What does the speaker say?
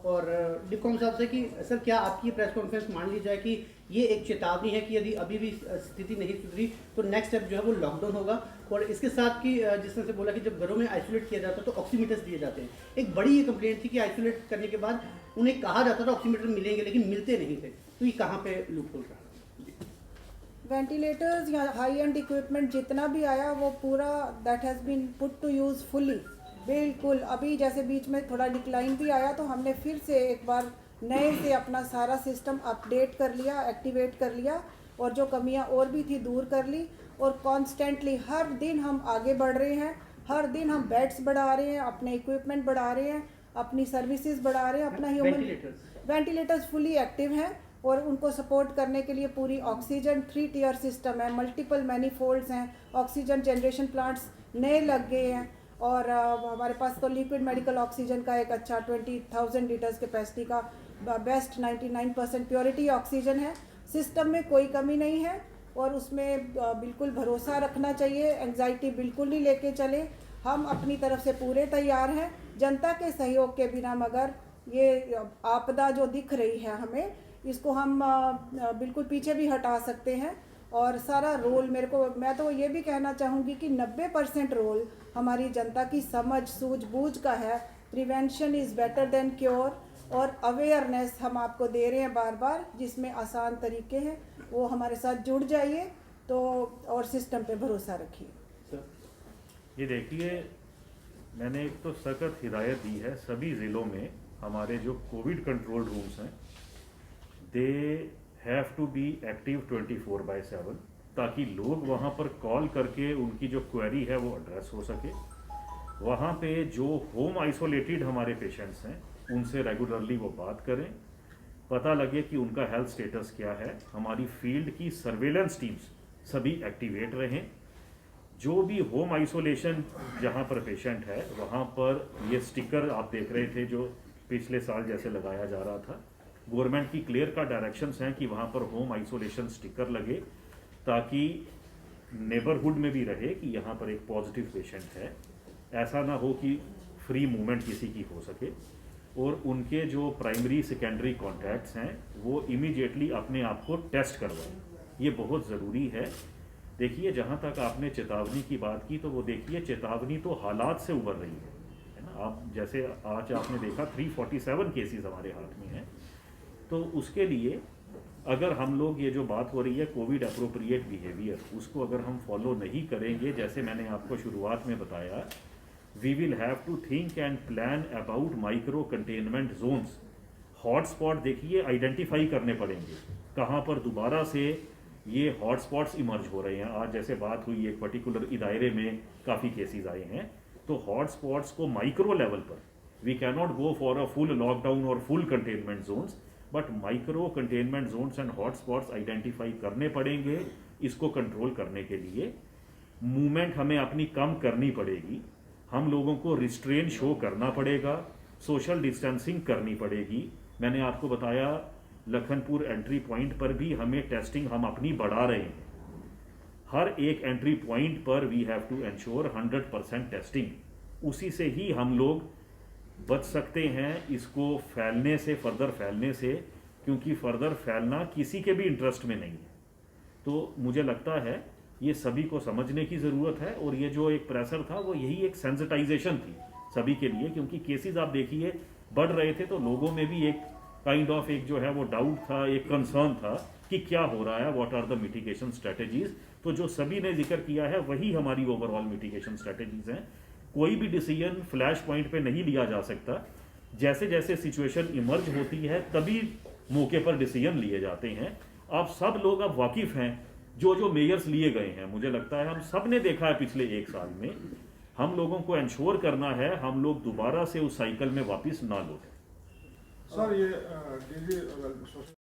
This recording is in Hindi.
और डिकॉम साहब से कि सर क्या आपकी प्रेस कॉन्फ्रेंस मान ली जाए कि ये एक चेतावनी है कि यदि अभी भी स्थिति नहीं सुधरी तो नेक्स्ट स्टेप जो है वो लॉकडाउन होगा, और इसके साथ कि जिस तरह से बोला कि जब घरों में आइसोलेट किया जाता है तो ऑक्सीमीटर्स दिए जाते हैं। एक बड़ी ये कंप्लेंट थी कि आइसोलेट करने के बाद उन्हें कहा जाता था ऑक्सीमीटर मिलेंगे लेकिन मिलते नहीं थे, तो ये कहाँ पे लूप होल रहा? वेंटिलेटर्स या हाई एंड इक्विपमेंट जितना भी आया वो पूरा that has been put to use fully, बिल्कुल। अभी जैसे बीच में थोड़ा डिक्लाइन भी आया तो हमने फिर से एक बार नए से अपना सारा सिस्टम अपडेट कर लिया, एक्टिवेट कर लिया, और जो कमियां और भी थी दूर कर ली। और कॉन्स्टेंटली हर दिन हम आगे बढ़ रहे हैं, हर दिन हम बेड्स बढ़ा रहे हैं, अपने इक्विपमेंट बढ़ा रहे हैं, अपनी सर्विसेज बढ़ा रहे हैं, अपना ह्यूमन वेंटिलेटर्स फुली एक्टिव हैं। और उनको सपोर्ट करने के लिए पूरी ऑक्सीजन 3 टियर सिस्टम है, मल्टीपल मैनीफोल्ड्स हैं, ऑक्सीजन जनरेशन प्लांट्स नए लग गए हैं। और हमारे पास तो लिक्विड मेडिकल ऑक्सीजन का एक अच्छा 20,000 लीटर्स कैपेसिटी का बेस्ट 99% प्योरिटी ऑक्सीजन है। सिस्टम में कोई कमी नहीं है और उसमें बिल्कुल भरोसा रखना चाहिए, एंग्जाइटी बिल्कुल नहीं लेके चले। हम अपनी तरफ से पूरे तैयार हैं। जनता के सहयोग के बिना मगर ये आपदा जो दिख रही है हमें, इसको हम बिल्कुल पीछे भी हटा सकते हैं। और सारा रोल मैं तो ये भी कहना चाहूँगी कि 90% रोल हमारी जनता की समझ सूझबूझ का है। Prevention is better than cure, और अवेयरनेस हम आपको दे रहे हैं बार बार, जिसमें आसान तरीके हैं, वो हमारे साथ जुड़ जाइए तो, और सिस्टम पे भरोसा रखिए। ये देखिए, मैंने एक तो सख्त हिदायत दी है सभी ज़िलों में हमारे जो कोविड कंट्रोल रूम्स हैं, they have to be active 24/7, ताकि लोग वहाँ पर कॉल करके उनकी जो क्वेरी है वो एड्रेस हो सके। वहाँ पे जो होम आइसोलेटेड हमारे पेशेंट्स हैं उनसे रेगुलरली वो बात करें, पता लगे कि उनका हेल्थ स्टेटस क्या है। हमारी फील्ड की सर्वेलेंस टीम्स सभी एक्टिवेट रहें। जो भी होम आइसोलेशन जहाँ पर पेशेंट है वहाँ पर ये स्टिकर आप देख रहे थे जो पिछले साल जैसे लगाया जा रहा था, गवर्नमेंट की क्लियर का डायरेक्शंस हैं कि वहाँ पर होम आइसोलेशन स्टिकर लगे, ताकि नेबरहुड में भी रहे कि यहाँ पर एक पॉजिटिव पेशेंट है। ऐसा ना हो कि फ्री मूवमेंट किसी की हो सके। और उनके जो प्राइमरी सेकेंडरी कॉन्टैक्ट्स हैं वो इमीडिएटली अपने आप को टेस्ट करवाएं, ये बहुत ज़रूरी है। देखिए, जहाँ तक आपने चेतावनी की बात की तो वो देखिए, चेतावनी तो हालात से उभर रही है ना। आप जैसे आज आपने देखा 347 केसेस हमारे हाथ में हैं, तो उसके लिए अगर हम लोग ये जो बात हो रही है कोविड अप्रोप्रिएट बिहेवियर, उसको अगर हम फॉलो नहीं करेंगे, जैसे मैंने आपको शुरुआत में बताया, we will have to think and plan about micro containment zones. Hotspot देखिए आइडेंटिफाई करने पड़ेंगे, कहाँ पर दोबारा से ये हॉटस्पॉट्स इमर्ज हो रहे हैं। आज जैसे बात हुई एक पर्टिकुलर इदारे में काफ़ी केसेस आए हैं, तो हॉटस्पॉट्स को माइक्रो लेवल पर, we can not go for a full lockdown और full containment zones, but micro containment zones and hotspots identify करने पड़ेंगे। इसको कंट्रोल करने के लिए मूवमेंट हमें अपनी कम करनी पड़ेगी, हम लोगों को रिस्ट्रेन शो करना पड़ेगा, सोशल डिस्टेंसिंग करनी पड़ेगी। मैंने आपको बताया लखनपुर एंट्री पॉइंट पर भी हमें टेस्टिंग हम अपनी बढ़ा रहे हैं। हर एक एंट्री पॉइंट पर we have to ensure 100% testing. उसी से ही हम लोग बच सकते हैं इसको फैलने से, फर्दर फैलने से, क्योंकि फर्दर फैलना किसी के भी इंटरेस्ट में नहीं है। तो मुझे लगता है ये सभी को समझने की ज़रूरत है, और ये जो एक प्रेशर था वो यही एक सेंसिटाइजेशन थी सभी के लिए, क्योंकि केसेस आप देखिए बढ़ रहे थे, तो लोगों में भी एक काइंड ऑफ एक जो है वो डाउट था, एक कंसर्न था कि क्या हो रहा है, what are the mitigation strategies. तो जो सभी ने जिक्र किया है वही हमारी ओवरऑल मिटिगेशन स्ट्रेटेजीज हैं। कोई भी डिसीजन फ्लैश पॉइंट पे नहीं लिया जा सकता, जैसे जैसे सिचुएशन इमर्ज होती है तभी मौके पर डिसीजन लिए जाते हैं। आप सब लोग अब वाकिफ हैं जो जो मेयर्स लिए गए हैं, मुझे लगता है हम सब ने देखा है पिछले 1 साल में। हम लोगों को इंश्योर करना है हम लोग दोबारा से उस साइकिल में वापस ना लौटें। सर, ये